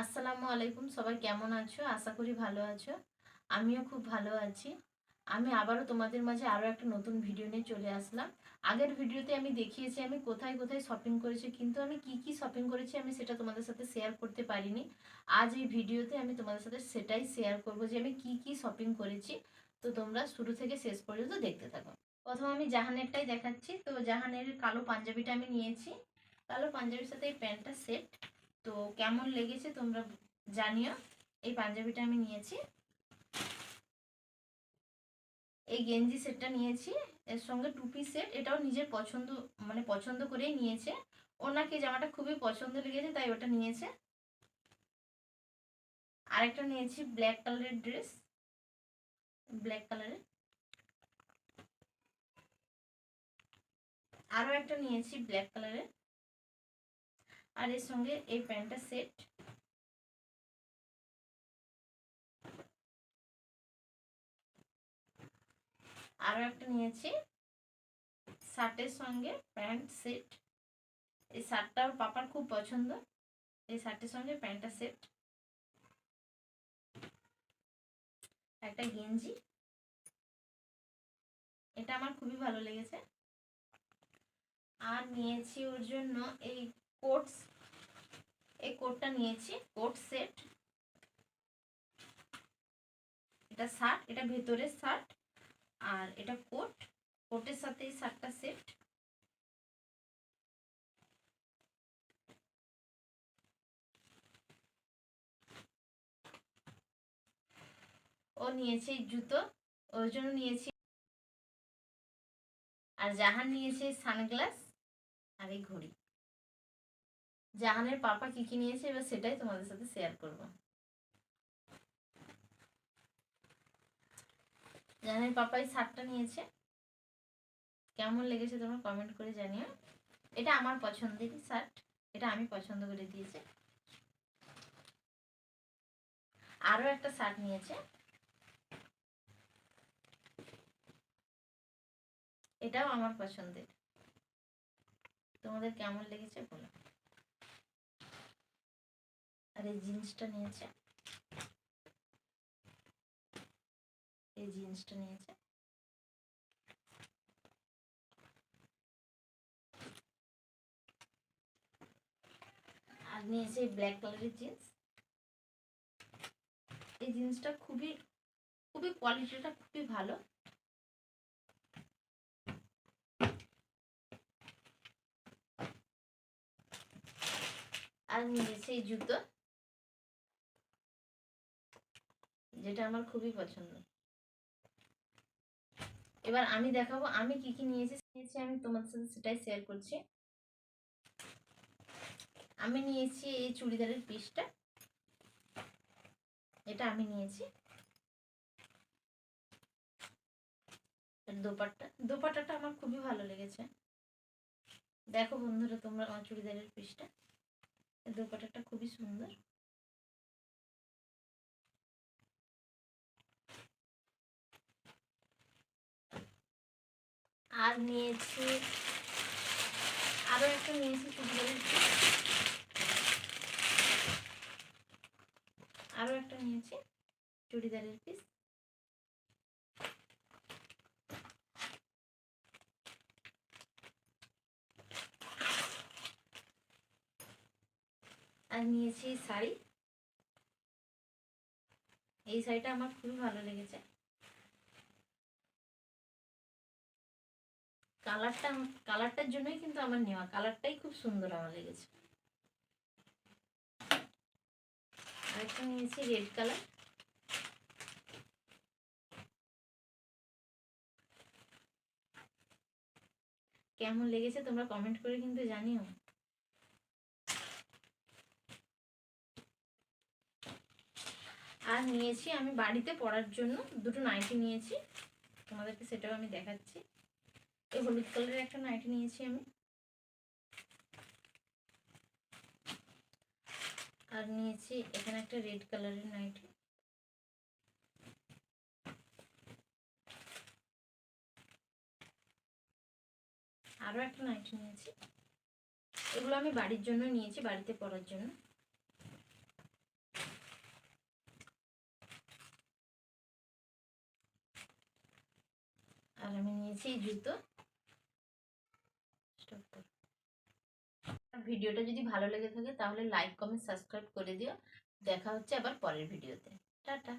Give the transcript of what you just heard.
আসসালামু আলাইকুম, সবাই কেমন আছো? আশা করি ভালো আছো। আমিও খুব ভালো আছি। আমি আবারও তোমাদের মাঝে আরও একটা নতুন ভিডিও নিয়ে চলে আসলাম। আগের ভিডিওতে আমি দেখিয়েছি আমি কোথায় কোথায় শপিং করেছি, কিন্তু আমি কি কি শপিং করেছি আমি সেটা তোমাদের সাথে শেয়ার করতে পারিনি। আজ এই ভিডিওতে আমি তোমাদের সাথে সেটাই শেয়ার করব যে আমি কি কি শপিং করেছি। তো তোমরা শুরু থেকে শেষ পর্যন্ত দেখতে থাকো। প্রথম আমি জাহানেরটাই দেখাচ্ছি। তো জাহানের কালো পাঞ্জাবিটা আমি নিয়েছি। কালো পাঞ্জাবির সাথে এই প্যান্টটা সেট। তো কেমন লেগেছে তোমরা জানিও। এই পাঞ্জাবিটা আমি নিয়েছি। এই গেঞ্জি সেটটা নিয়েছি, এর সঙ্গে টুপি সেট। এটাও নিজের পছন্দ, মানে পছন্দ করেই নিয়েছে। ওনাকে জামাটা খুবই পছন্দ লেগেছে তাই ওটা নিয়েছে। আরেকটা নিয়েছি ব্ল্যাক কালারের ড্রেস, ব্ল্যাক কালারের। আরও একটা নিয়েছি ব্ল্যাক কালারের। আর এর সঙ্গে এই প্যান্টটা সেট। আরও একটা নিয়েছি শার্টের সঙ্গে প্যান্ট সেট। এই শার্টটা ওর পাপার খুব পছন্দ। এই শার্টের সঙ্গে প্যান্টটা সেট। একটা গেঞ্জি, এটা আমার খুবই ভালো লেগেছে। আর নিয়েছি ওর জন্য এই কোটস, এই কোটটা নিয়েছি, কোট সেট। এটা শার্ট, এটা ভেতরের শার্ট, আর এটা কোট। কোটের সাথে এই শার্টটা সেট। ও নিয়েছে জুতো, ওর জন্য নিয়েছি। আর জাহান নিয়েছে সানগ্লাস আর এই ঘড়ি। জাহানের পাপা কি কি নিয়েছে এবার সেটাই তোমাদের সাথে শেয়ার করব। জাহানের পাপা এই শার্টটা নিয়েছে। কেমন লেগেছে তোমরা কমেন্ট করে জানিও। এটা আমার পছন্দেরই শার্ট, এটা আমি পছন্দ করে দিয়েছি। আরও একটা শার্ট নিয়েছে, এটাও আমার পছন্দের। তোমাদের কেমন লেগেছে বলো। আর এই জিন্সটা নিয়েছে, এই জিন্সটা নিয়েছে। আর নিয়েছে এই ব্ল্যাক কালারের জিন্স। এই জিন্সটা খুবই খুবই কোয়ালিটিটা খুবই ভালো। আর নিয়েছে এই জুতো, যেটা আমার খুবই পছন্দ। এবার আমি দেখাবো আমি কি কি নিয়েছি। আমি তোমাদের সাথে সেটাই শেয়ার করছি। আমি নিয়েছি এই চুড়িদারের পিসটা, এটা আমি নিয়েছি। দোপাট্টাটা আমার খুবই ভালো লেগেছে। দেখো বন্ধুরা তোমরা আমার চুড়িদারের পিসটা, দোপাট্টাটা খুবই সুন্দর। আর নিয়েছি আরো একটা নিয়েছি চুড়িদারের পিস। আরো একটা নিয়েছি চুড়িদারের পিস। আর নিয়েছি শাড়ি। এই শাড়িটা আমার খুবই ভালো লেগেছে। কালারটার জন্যই কিন্তু আমার নেওয়া, কালারটাই খুব সুন্দর আমার লেগেছে। আরেকটা নিয়েছি রেড কালার। কেমন লেগেছে তোমরা কমেন্ট করে কিন্তু জানিও। আর নিয়েছি আমি বাড়িতে পরার জন্য দুটো নাইটি নিয়েছি, তোমাদেরকে সেটাও আমি দেখাচ্ছি। এই হলুদ কালারের একটা নাইটি নিয়েছি আমি। আর নিয়েছি এখানে একটা রেড কালারের নাইটি। আরও একটা নাইটি নিয়েছি। এগুলো আমি বাড়ির জন্য নিয়েছি, বাড়িতে পরার জন্য। আর আমি নিয়েছি এই জুতো। ভিডিওটা যদি ভালো লেগে থাকে তাহলে লাইক কমেন্ট সাবস্ক্রাইব করে দিও। দেখা হচ্ছে আবার পরের ভিডিওতে। টাটা।